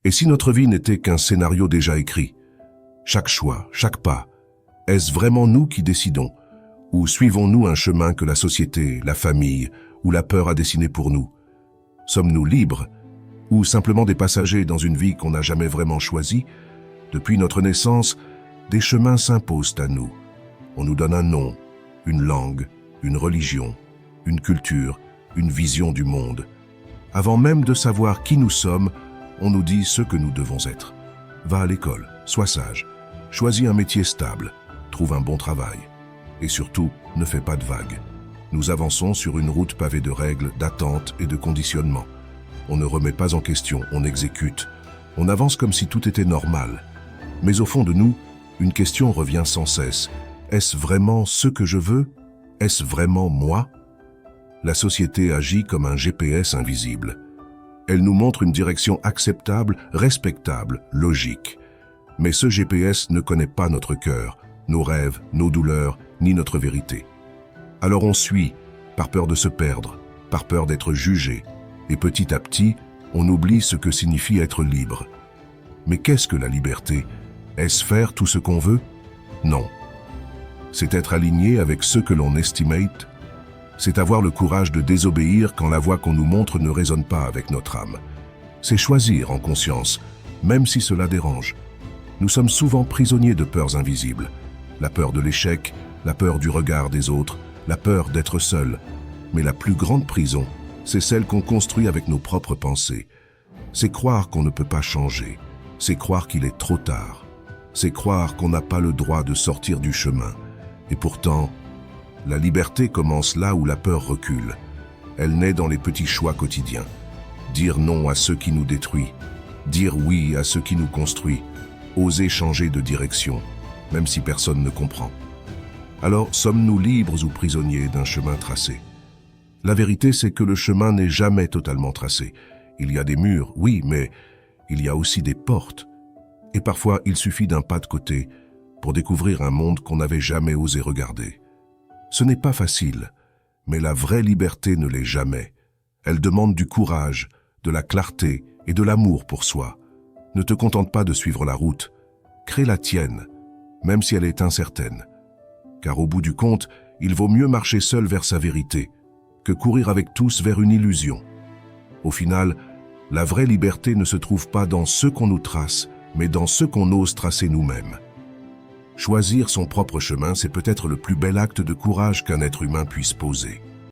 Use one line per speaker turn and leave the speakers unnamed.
Et si notre vie n'était qu'un scénario déjà écrit? Chaque choix, chaque pas, est-ce vraiment nous qui décidons? Ou suivons-nous un chemin que la société, la famille ou la peur a dessiné pour nous? Sommes-nous libres? Ou simplement des passagers dans une vie qu'on n'a jamais vraiment choisie? Depuis notre naissance, des chemins s'imposent à nous. On nous donne un nom, une langue, une religion, une culture, une vision du monde. Avant même de savoir qui nous sommes, on nous dit ce que nous devons être. Va à l'école, sois sage, choisis un métier stable, trouve un bon travail. Et surtout, ne fais pas de vagues. Nous avançons sur une route pavée de règles, d'attentes et de conditionnements. On ne remet pas en question, on exécute. On avance comme si tout était normal. Mais au fond de nous, une question revient sans cesse. Est-ce vraiment ce que je veux? Est-ce vraiment moi? La société agit comme un GPS invisible. Elle nous montre une direction acceptable, respectable, logique. Mais ce GPS ne connaît pas notre cœur, nos rêves, nos douleurs, ni notre vérité. Alors on suit, par peur de se perdre, par peur d'être jugé, et petit à petit, on oublie ce que signifie être libre. Mais qu'est-ce que la liberté? Est-ce faire tout ce qu'on veut? Non. C'est être aligné avec ce que l'on estimate. C'est avoir le courage de désobéir quand la voie qu'on nous montre ne résonne pas avec notre âme. C'est choisir en conscience, même si cela dérange. Nous sommes souvent prisonniers de peurs invisibles. La peur de l'échec, la peur du regard des autres, la peur d'être seul. Mais la plus grande prison, c'est celle qu'on construit avec nos propres pensées. C'est croire qu'on ne peut pas changer. C'est croire qu'il est trop tard. C'est croire qu'on n'a pas le droit de sortir du chemin. Et pourtant, la liberté commence là où la peur recule. Elle naît dans les petits choix quotidiens. Dire non à ceux qui nous détruisent. Dire oui à ceux qui nous construisent. Oser changer de direction, même si personne ne comprend. Alors, sommes-nous libres ou prisonniers d'un chemin tracé? La vérité, c'est que le chemin n'est jamais totalement tracé. Il y a des murs, oui, mais il y a aussi des portes. Et parfois, il suffit d'un pas de côté pour découvrir un monde qu'on n'avait jamais osé regarder. Ce n'est pas facile, mais la vraie liberté ne l'est jamais. Elle demande du courage, de la clarté et de l'amour pour soi. Ne te contente pas de suivre la route, crée la tienne, même si elle est incertaine. Car au bout du compte, il vaut mieux marcher seul vers sa vérité que courir avec tous vers une illusion. Au final, la vraie liberté ne se trouve pas dans ce qu'on nous trace, mais dans ce qu'on ose tracer nous-mêmes. Choisir son propre chemin, c'est peut-être le plus bel acte de courage qu'un être humain puisse poser.